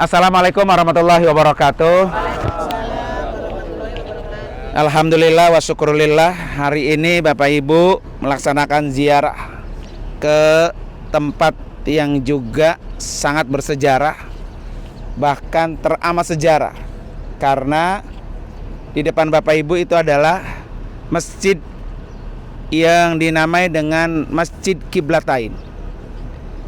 Assalamualaikum warahmatullahi wabarakatuh. Alhamdulillah wa syukurillah. Hari ini Bapak Ibu melaksanakan ziarah ke tempat yang juga sangat bersejarah, bahkan teramat sejarah, karena di depan Bapak Ibu itu adalah masjid yang dinamai dengan Masjid Qiblatain.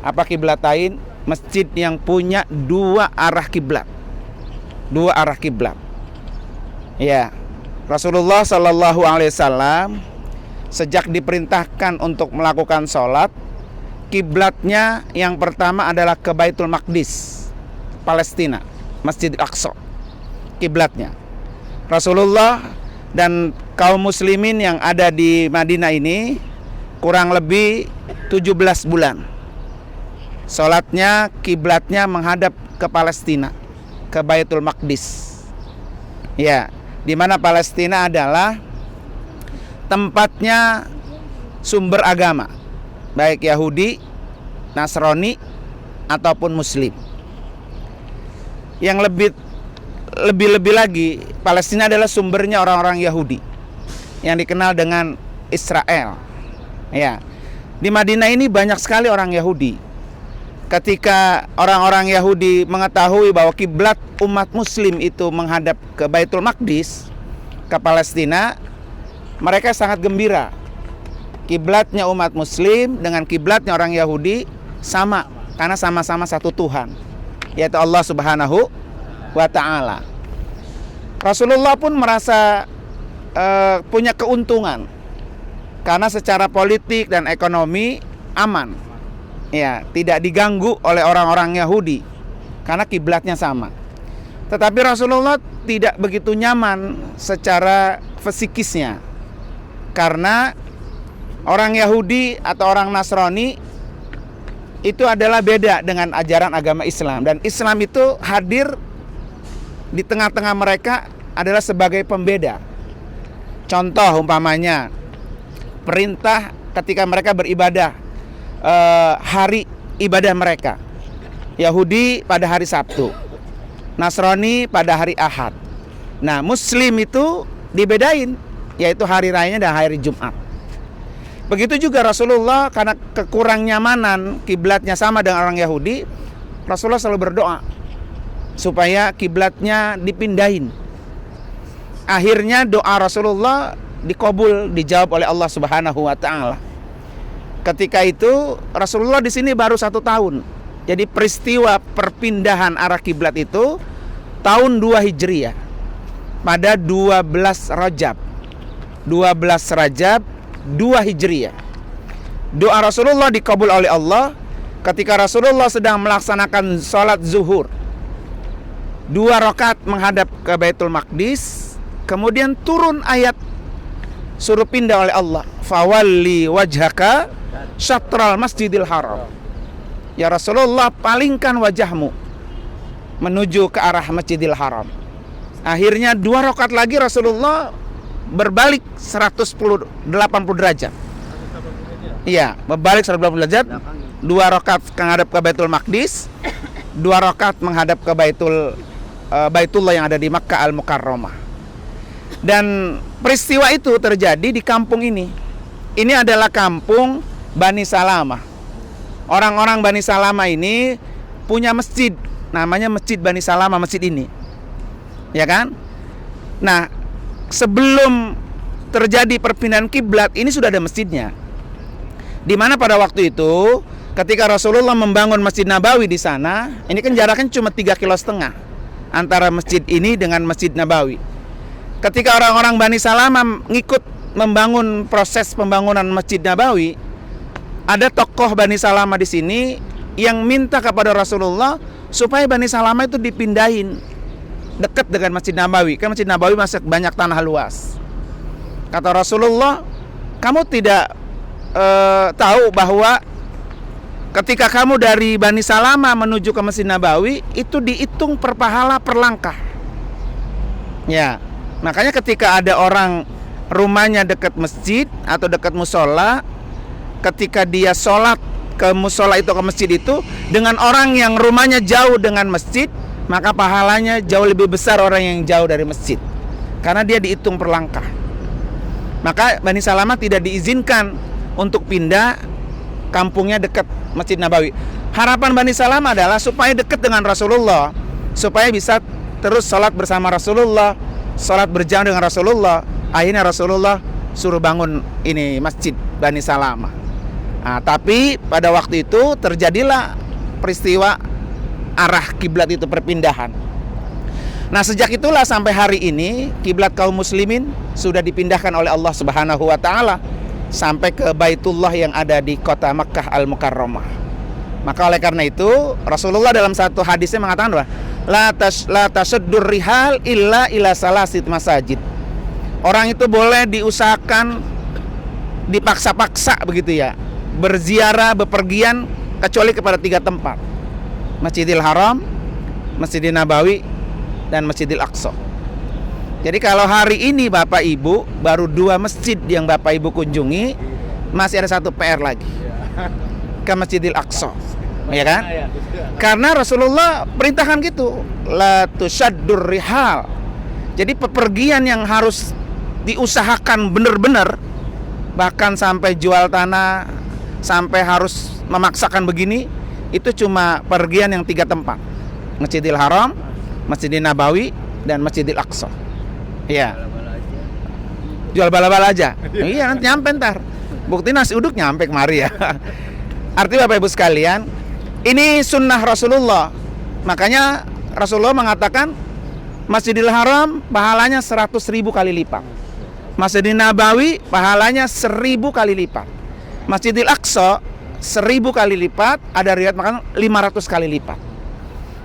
Apa Qiblatain? Masjid yang punya dua arah kiblat. Dua arah kiblat. Ya, Rasulullah Shallallahu Alaihi Wasallam sejak diperintahkan untuk melakukan sholat, kiblatnya yang pertama adalah ke Baitul Maqdis, Palestina, Masjid Aqsa. Kiblatnya. Rasulullah dan kaum muslimin yang ada di Madinah ini kurang lebih 17 bulan. Sholatnya, kiblatnya menghadap ke Palestina, ke Baitul Maqdis. Ya, di mana Palestina adalah tempatnya sumber agama, baik Yahudi, Nasrani ataupun Muslim. Yang lebih lagi, Palestina adalah sumbernya orang-orang Yahudi yang dikenal dengan Israel. Ya, di Madinah ini banyak sekali orang Yahudi. Ketika orang-orang Yahudi mengetahui bahwa kiblat umat muslim itu menghadap ke Baitul Maqdis, ke Palestina, mereka sangat gembira. Kiblatnya umat muslim dengan kiblatnya orang Yahudi sama, karena sama-sama satu Tuhan, yaitu Allah Subhanahu wa Ta'ala. Rasulullah pun merasa punya keuntungan karena secara politik dan ekonomi aman. Ya, tidak diganggu oleh orang-orang Yahudi karena kiblatnya sama. Tetapi Rasulullah tidak begitu nyaman secara fisikisnya, karena orang Yahudi atau orang Nasrani itu adalah beda dengan ajaran agama Islam, dan Islam itu hadir di tengah-tengah mereka adalah sebagai pembeda. Contoh umpamanya perintah ketika mereka beribadah, hari ibadah mereka. Yahudi pada hari Sabtu, Nasrani pada hari Ahad. Nah, Muslim itu dibedain, yaitu hari rayanya dan hari Jumat. Begitu juga Rasulullah, karena kekurang nyamanan kiblatnya sama dengan orang Yahudi, Rasulullah selalu berdoa supaya kiblatnya dipindahin. Akhirnya doa Rasulullah dikabul, dijawab oleh Allah Subhanahu wa Ta'ala. Ketika itu Rasulullah di sini baru 1 tahun. Jadi peristiwa perpindahan arah kiblat itu tahun 2 Hijriah, pada 12 Rajab 2 Hijriah. Doa Rasulullah dikabul oleh Allah ketika Rasulullah sedang melaksanakan sholat zuhur 2 rakaat menghadap ke Baitul Maqdis. Kemudian turun ayat suruh pindah oleh Allah, fawalli wajhaka syatral masjidil haram. Ya Rasulullah, palingkan wajahmu menuju ke arah Masjidil Haram. Akhirnya 2 rakaat lagi Rasulullah berbalik 180 derajat. Iya, berbalik 180 derajat. 2 rakaat menghadap ke Baitul Maqdis, 2 rakaat menghadap ke Baitullah yang ada di Makkah Al-Mukarramah. Dan peristiwa itu terjadi di kampung ini. Ini adalah kampung Bani Salamah. Orang-orang Bani Salamah ini punya masjid, namanya Masjid Bani Salamah, masjid ini. Ya kan? Nah, sebelum terjadi perpindahan kiblat ini sudah ada masjidnya. Di mana pada waktu itu ketika Rasulullah membangun Masjid Nabawi di sana, ini kan jaraknya cuma 3,5 kilo antara masjid ini dengan Masjid Nabawi. Ketika orang-orang Bani Salamah ngikut membangun proses pembangunan Masjid Nabawi, ada tokoh Bani Salamah di sini yang minta kepada Rasulullah supaya Bani Salamah itu dipindahin dekat dengan Masjid Nabawi. Kan Masjid Nabawi masih banyak tanah luas. Kata Rasulullah, kamu tidak tahu bahwa ketika kamu dari Bani Salamah menuju ke Masjid Nabawi itu dihitung per pahala per langkah. Ya, makanya ketika ada orang rumahnya dekat masjid atau dekat musola, ketika dia sholat ke musola itu, ke masjid itu, dengan orang yang rumahnya jauh dengan masjid, maka pahalanya jauh lebih besar orang yang jauh dari masjid, karena dia dihitung per langkah. Maka Bani Salamah tidak diizinkan untuk pindah, kampungnya dekat Masjid Nabawi. Harapan Bani Salamah adalah supaya dekat dengan Rasulullah, supaya bisa terus sholat bersama Rasulullah, sholat berjamaah dengan Rasulullah. Akhirnya Rasulullah suruh bangun ini Masjid Bani Salamah. Nah, tapi pada waktu itu terjadilah peristiwa arah kiblat itu, perpindahan. Nah, sejak itulah sampai hari ini kiblat kaum muslimin sudah dipindahkan oleh Allah Subhanahu wa taala sampai ke Baitullah yang ada di kota Makkah Al-Mukarramah. Maka oleh karena itu Rasulullah dalam satu hadisnya mengatakan bahwa la tasuddur rihal illa ila salasit masajid. Orang itu boleh diusahakan, dipaksa-paksa begitu ya, berziarah, bepergian kecuali kepada 3 tempat: Masjidil Haram, Masjidil Nabawi, dan Masjidil Aqsa. Jadi kalau hari ini Bapak Ibu baru 2 masjid yang Bapak Ibu kunjungi, masih ada 1 PR lagi, ke Masjidil Aqsa, ya kan? Karena Rasulullah perintahkan gitu, la tusaddur rihal. Jadi pepergian yang harus diusahakan benar-benar, bahkan sampai jual tanah, sampai harus memaksakan begini, itu cuma pergian yang 3 tempat: Masjidil Haram, Masjidil Nabawi, dan Masjidil Aqsa. Iya. Jual bala-bala aja. Iya, nanti nyampe ntar. Bukti nasi uduk nyampe kemari ya. Artinya Bapak Ibu sekalian, ini sunnah Rasulullah. Makanya Rasulullah mengatakan Masjidil Haram pahalanya 100.000 kali lipat. Masjidil Nabawi pahalanya 1.000 kali lipat. Masjidil Aqsa 1.000 kali lipat, ada riwayat makan 500 kali lipat.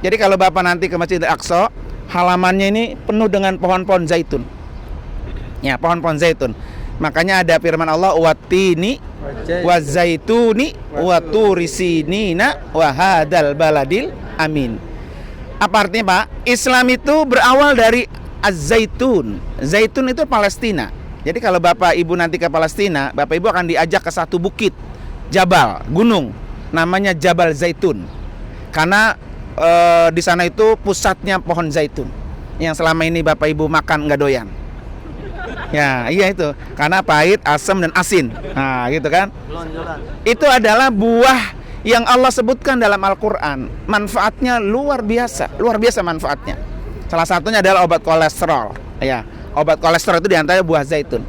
Jadi kalau Bapak nanti ke Masjidil Aqsa, halamannya ini penuh dengan pohon-pohon zaitun. Ya, pohon-pohon zaitun. Makanya ada firman Allah, "Wattini wazaituni waturisinina wa hadzal baladil amin." Apa artinya, Pak? Islam itu berawal dari az-zaitun. Zaitun itu Palestina. Jadi kalau Bapak Ibu nanti ke Palestina, Bapak Ibu akan diajak ke satu bukit, jabal, gunung, namanya Jabal Zaitun. Karena di sana itu pusatnya pohon zaitun yang selama ini Bapak Ibu makan nggak doyan. Ya, iya itu. Karena pahit, asam, dan asin. Nah, gitu kan? Itu adalah buah yang Allah sebutkan dalam Al-Quran. Manfaatnya luar biasa manfaatnya. Salah satunya adalah obat kolesterol. Ya, obat kolesterol itu diantaranya buah zaitun.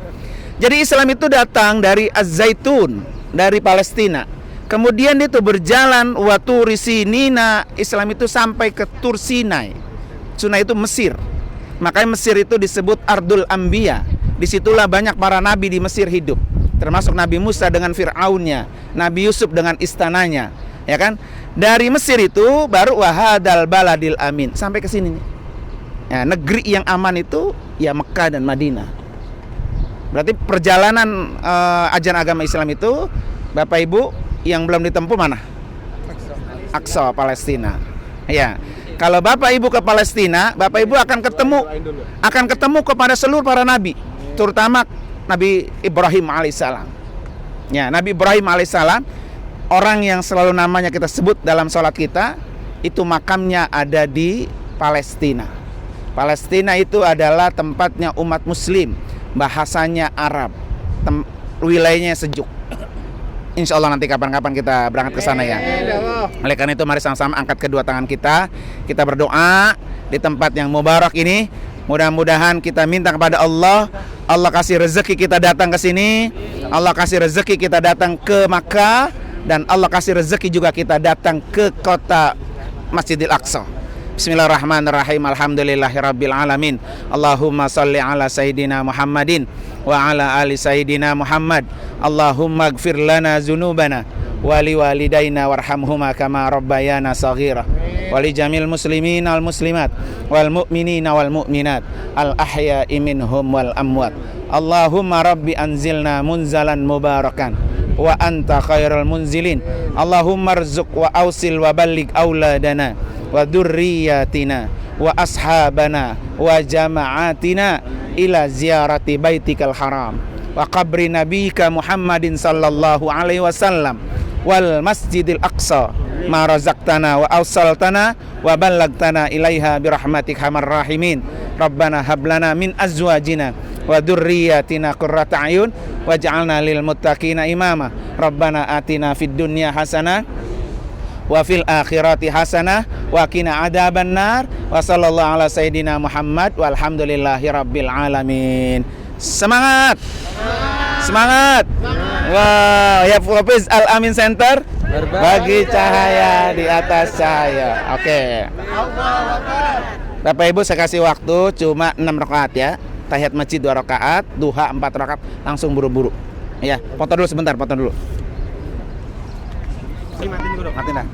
Jadi Islam itu datang dari az-zaitun, dari Palestina. Kemudian itu berjalan waturisinina, Islam itu sampai ke Tur Sinai. Sinai itu Mesir. Makanya Mesir itu disebut Ardul Anbiya. Disitulah banyak para nabi di Mesir hidup, termasuk Nabi Musa dengan Fir'aunnya, Nabi Yusuf dengan istananya, ya kan? Dari Mesir itu baru wahadal baladil amin, sampai ke sini nih. Ya, negeri yang aman itu ya Mekah dan Madinah. Berarti perjalanan ajaran agama Islam itu, Bapak Ibu, yang belum ditempuh mana? Aqsa, Palestina. Ya. Kalau Bapak Ibu ke Palestina, Bapak Ibu akan ketemu kepada seluruh para nabi, terutama Nabi Ibrahim alaihissalam. Ya, Nabi Ibrahim alaihissalam, orang yang selalu namanya kita sebut dalam sholat kita, itu makamnya ada di Palestina. Palestina itu adalah tempatnya umat Muslim, bahasanya Arab, wilayahnya sejuk. Insya Allah nanti kapan-kapan kita berangkat ke sana ya. Oleh karena itu mari sama-sama angkat kedua tangan kita berdoa di tempat yang mubarak ini. Mudah-mudahan kita minta kepada Allah, Allah kasih rezeki kita datang ke sini, Allah kasih rezeki kita datang ke Makkah, dan Allah kasih rezeki juga kita datang ke kota Masjidil Aqsa. Bismillahirrahmanirrahim. Alhamdulillahirabbil alamin. Allahumma shalli ala sayyidina Muhammadin wa ala ali sayyidina Muhammad. Allahumma ighfir lana dzunubana wa liwalidayna warhamhuma kama rabbayana shaghira. Wa li jamil muslimin wal muslimat wal mu'minina wal mu'minat al ahya'i minhum wal amwat. Allahumma rabbi anzilna munzalan mubarakan wa anta khairul munzilin. Allahumma rzuq wa ausil wa balligh auladana wa dzurriyyatina wa ashabana wa jama'atina ila ziyarati baitikal haram wa qabri nabiyyika Muhammadin sallallahu alaihi wasallam wal masjidil aqsa ma razaqtana wa awsaltana wa ballagtana ilaiha birahmatik hamar rahimin. Rabbana hablana min azwajina wa dzurriyyatina qurrata a'yun waj'alna lil muttaqina imama. Rabbana atina fid dunya hasanah wa fil akhirati hasanah wa qina adzaban nar. Wa sallallahu ala sayidina Muhammad walhamdulillahi rabbil alamin. Semangat. Semangat. Wah, ya Hafiz Al Amin Center bagi cahaya di atas cahaya. Oke. Bapak Ibu, saya kasih waktu cuma 6 rakaat ya. Tahiyat masjid 2 rakaat, duha 4 rakaat, langsung buru-buru. Ya, foto dulu sebentar, foto dulu. Matiin dulu, matiin dah.